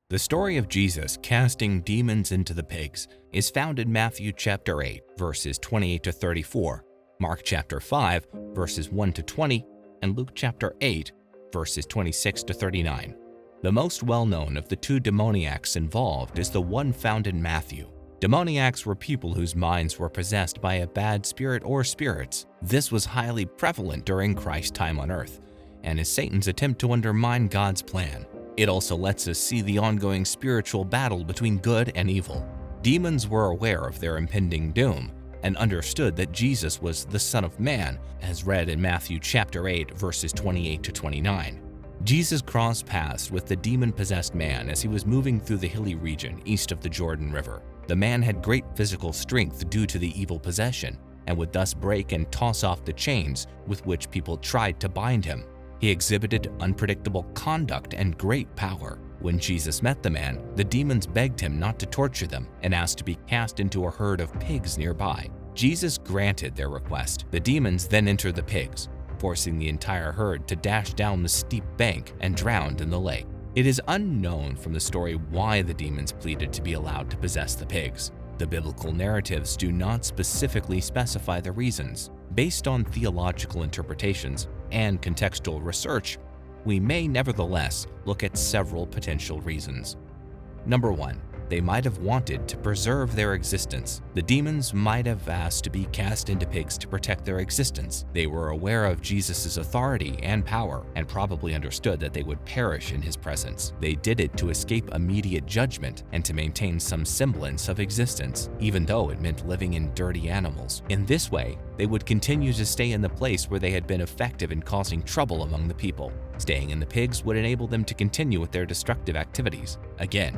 The story of Jesus casting demons into the pigs is found in Matthew chapter 8, verses 28 to 34, Mark chapter 5, verses 1 to 20, and Luke chapter 8, verses 26 to 39. The most well-known of the two demoniacs involved is the one found in Matthew. Demoniacs were people whose minds were possessed by a bad spirit or spirits. This was highly prevalent during Christ's time on earth, and is Satan's attempt to undermine God's plan. It also lets us see the ongoing spiritual battle between good and evil. Demons were aware of their impending doom and understood that Jesus was the Son of Man, as read in Matthew chapter 8, verses 28 to 29. Jesus crossed paths with the demon-possessed man as he was moving through the hilly region east of the Jordan River. The man had great physical strength due to the evil possession, and would thus break and toss off the chains with which people tried to bind him. He exhibited unpredictable conduct and great power. When Jesus met the man, the demons begged him not to torture them and asked to be cast into a herd of pigs nearby. Jesus granted their request. The demons then entered the pigs, forcing the entire herd to dash down the steep bank and drowned in the lake. It is unknown from the story why the demons pleaded to be allowed to possess the pigs. The biblical narratives do not specifically specify the reasons. Based on theological interpretations and contextual research, we may nevertheless look at several potential reasons. Number 1. They might have wanted to preserve their existence. The demons might have asked to be cast into pigs to protect their existence. They were aware of Jesus' authority and power and probably understood that they would perish in his presence. They did it to escape immediate judgment and to maintain some semblance of existence, even though it meant living in dirty animals. In this way, they would continue to stay in the place where they had been effective in causing trouble among the people. Staying in the pigs would enable them to continue with their destructive activities. Again,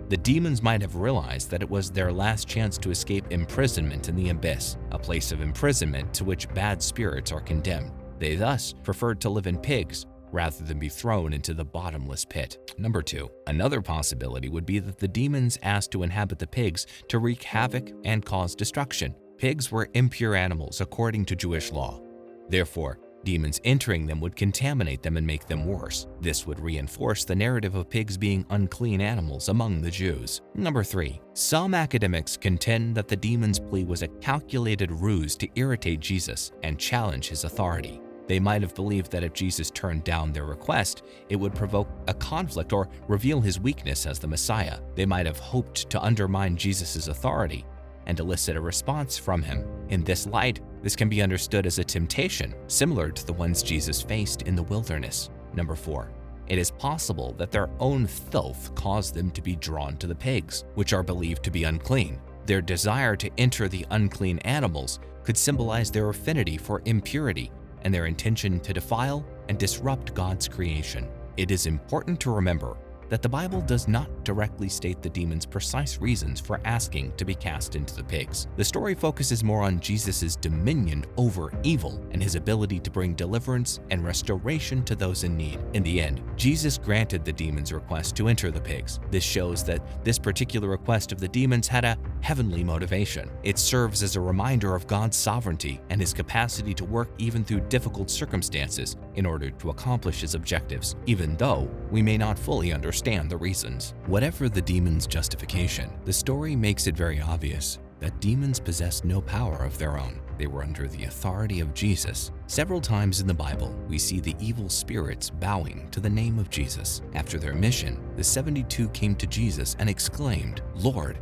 the demons might have realized that it was their last chance to escape imprisonment in the abyss, a place of imprisonment to which bad spirits are condemned. They thus preferred to live in pigs rather than be thrown into the bottomless pit. Number 2. Another possibility would be that the demons asked to inhabit the pigs to wreak havoc and cause destruction. Pigs were impure animals according to Jewish law. Therefore, demons entering them would contaminate them and make them worse. This would reinforce the narrative of pigs being unclean animals among the Jews. Number 3. Some academics contend that the demons' plea was a calculated ruse to irritate Jesus and challenge his authority. They might have believed that if Jesus turned down their request, it would provoke a conflict or reveal his weakness as the Messiah. They might have hoped to undermine Jesus' authority and elicit a response from him. In this light, this can be understood as a temptation, similar to the ones Jesus faced in the wilderness. Number 4. It is possible that their own filth caused them to be drawn to the pigs, which are believed to be unclean. Their desire to enter the unclean animals could symbolize their affinity for impurity and their intention to defile and disrupt God's creation. It is important to remember that the Bible does not directly state the demons' precise reasons for asking to be cast into the pigs. The story focuses more on Jesus' dominion over evil and his ability to bring deliverance and restoration to those in need. In the end, Jesus granted the demons' request to enter the pigs. This shows that this particular request of the demons had a heavenly motivation. It serves as a reminder of God's sovereignty and his capacity to work even through difficult circumstances in order to accomplish his objectives, even though we may not fully understand the reasons. Whatever the demon's justification, the story makes it very obvious that demons possessed no power of their own. They were under the authority of Jesus. Several times in the Bible, we see the evil spirits bowing to the name of Jesus. After their mission, the 72 came to Jesus and exclaimed, "Lord,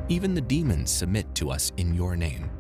even the demons submit to us in your name,"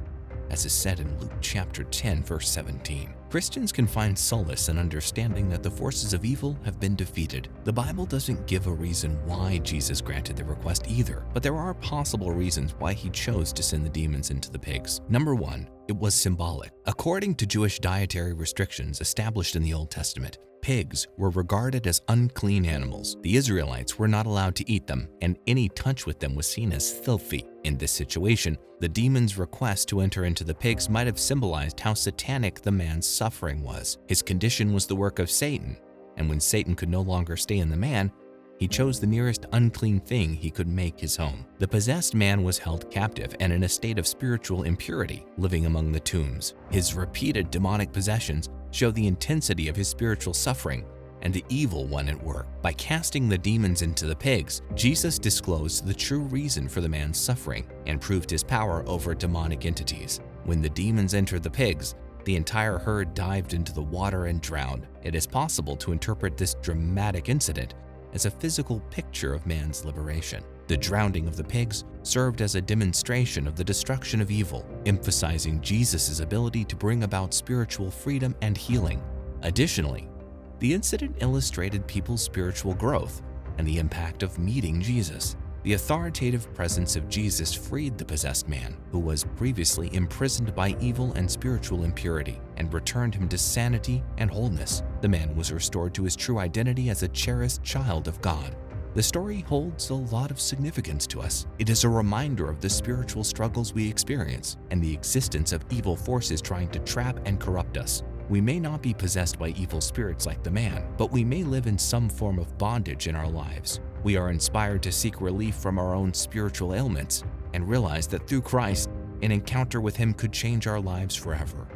as is said in Luke chapter 10, verse 17. Christians can find solace in understanding that the forces of evil have been defeated. The Bible doesn't give a reason why Jesus granted the request either, but there are possible reasons why he chose to send the demons into the pigs. Number 1, it was symbolic. According to Jewish dietary restrictions established in the Old Testament, pigs were regarded as unclean animals. The Israelites were not allowed to eat them, and any touch with them was seen as filthy. In this situation, the demon's request to enter into the pigs might have symbolized how satanic the man's suffering was. His condition was the work of Satan, and when Satan could no longer stay in the man, he chose the nearest unclean thing he could make his home. The possessed man was held captive and in a state of spiritual impurity, living among the tombs. His repeated demonic possessions show the intensity of his spiritual suffering and the evil one at work. By casting the demons into the pigs, Jesus disclosed the true reason for the man's suffering and proved his power over demonic entities. When the demons entered the pigs, the entire herd dived into the water and drowned. It is possible to interpret this dramatic incident as a physical picture of man's liberation. The drowning of the pigs served as a demonstration of the destruction of evil, emphasizing Jesus' ability to bring about spiritual freedom and healing. Additionally, the incident illustrated people's spiritual growth and the impact of meeting Jesus. The authoritative presence of Jesus freed the possessed man, who was previously imprisoned by evil and spiritual impurity, and returned him to sanity and wholeness. The man was restored to his true identity as a cherished child of God. The story holds a lot of significance to us. It is a reminder of the spiritual struggles we experience and the existence of evil forces trying to trap and corrupt us. We may not be possessed by evil spirits like the man, but we may live in some form of bondage in our lives. We are inspired to seek relief from our own spiritual ailments and realize that through Christ, an encounter with Him could change our lives forever.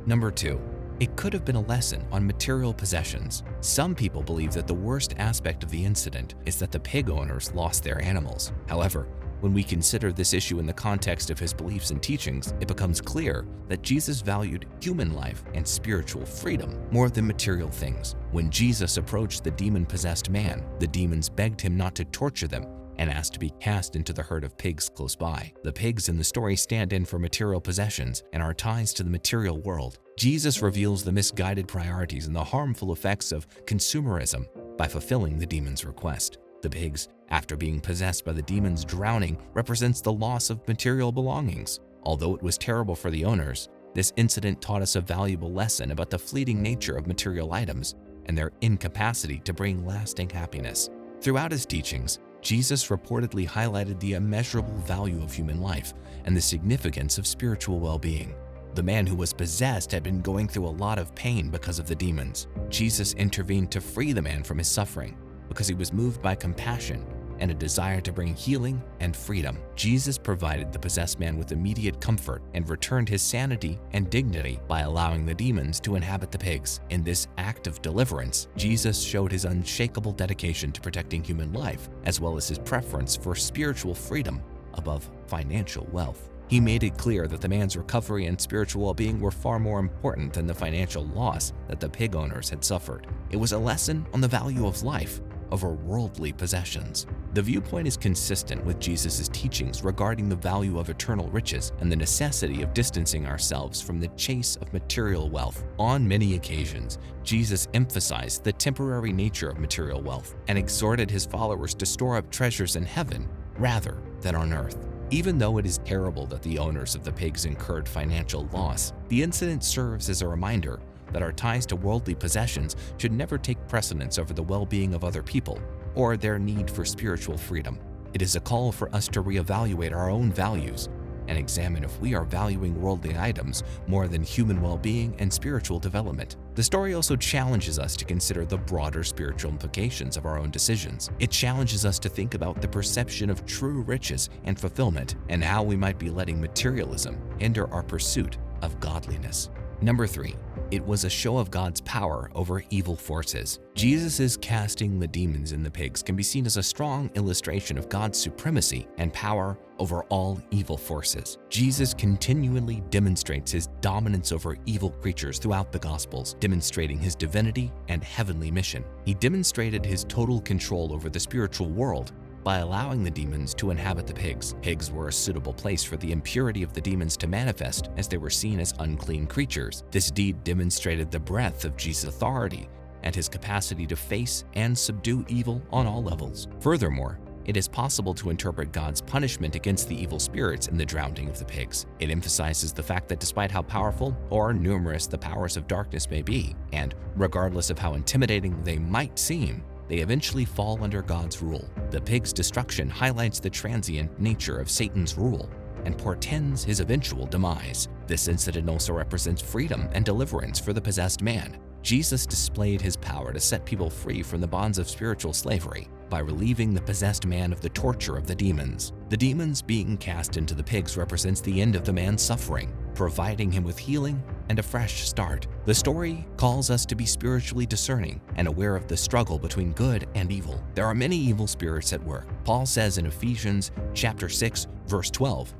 Number 2. It could have been a lesson on material possessions. Some people believe that the worst aspect of the incident is that the pig owners lost their animals. However, when we consider this issue in the context of His beliefs and teachings, it becomes clear that Jesus valued human life and spiritual freedom more than material things. When Jesus approached the demon-possessed man, the demons begged him not to torture them and asked to be cast into the herd of pigs close by. The pigs in the story stand in for material possessions and our ties to the material world. Jesus reveals the misguided priorities and the harmful effects of consumerism by fulfilling the demon's request. The pigs, after being possessed by the demons drowning, represents the loss of material belongings. Although it was terrible for the owners, this incident taught us a valuable lesson about the fleeting nature of material items and their incapacity to bring lasting happiness. Throughout His teachings, Jesus reportedly highlighted the immeasurable value of human life and the significance of spiritual well-being. The man who was possessed had been going through a lot of pain because of the demons. Jesus intervened to free the man from his suffering because He was moved by compassion and a desire to bring healing and freedom. Jesus provided the possessed man with immediate comfort and returned his sanity and dignity by allowing the demons to inhabit the pigs. In this act of deliverance, Jesus showed His unshakable dedication to protecting human life, as well as His preference for spiritual freedom above financial wealth. He made it clear that the man's recovery and spiritual well-being were far more important than the financial loss that the pig owners had suffered. It was a lesson on the value of life over worldly possessions. The viewpoint is consistent with Jesus' teachings regarding the value of eternal riches and the necessity of distancing ourselves from the chase of material wealth. On many occasions, Jesus emphasized the temporary nature of material wealth and exhorted His followers to store up treasures in heaven rather than on earth. Even though it is terrible that the owners of the pigs incurred financial loss, the incident serves as a reminder that our ties to worldly possessions should never take precedence over the well-being of other people or their need for spiritual freedom. It is a call for us to reevaluate our own values and examine if we are valuing worldly items more than human well-being and spiritual development. The story also challenges us to consider the broader spiritual implications of our own decisions. It challenges us to think about the perception of true riches and fulfillment and how we might be letting materialism hinder our pursuit of godliness. Number 3. It was a show of God's power over evil forces. Jesus' casting the demons in the pigs can be seen as a strong illustration of God's supremacy and power over all evil forces. Jesus continually demonstrates His dominance over evil creatures throughout the Gospels, demonstrating His divinity and heavenly mission. He demonstrated His total control over the spiritual world by allowing the demons to inhabit the pigs. Pigs were a suitable place for the impurity of the demons to manifest, as they were seen as unclean creatures. This deed demonstrated the breadth of Jesus' authority and His capacity to face and subdue evil on all levels. Furthermore, it is possible to interpret God's punishment against the evil spirits in the drowning of the pigs. It emphasizes the fact that despite how powerful or numerous the powers of darkness may be, and regardless of how intimidating they might seem, they eventually fall under God's rule. The pig's destruction highlights the transient nature of Satan's rule and portends his eventual demise. This incident also represents freedom and deliverance for the possessed man. Jesus displayed His power to set people free from the bonds of spiritual slavery by relieving the possessed man of the torture of the demons. The demons being cast into the pigs represents the end of the man's suffering, providing him with healing and a fresh start. The story calls us to be spiritually discerning and aware of the struggle between good and evil. There are many evil spirits at work. Paul says in Ephesians chapter 6, verse 12,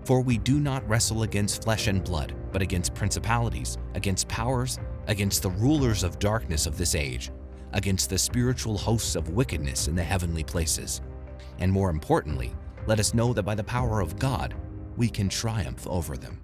"For we do not wrestle against flesh and blood, but against principalities, against powers, against the rulers of darkness of this age, against the spiritual hosts of wickedness in the heavenly places." And more importantly, let us know that by the power of God, we can triumph over them.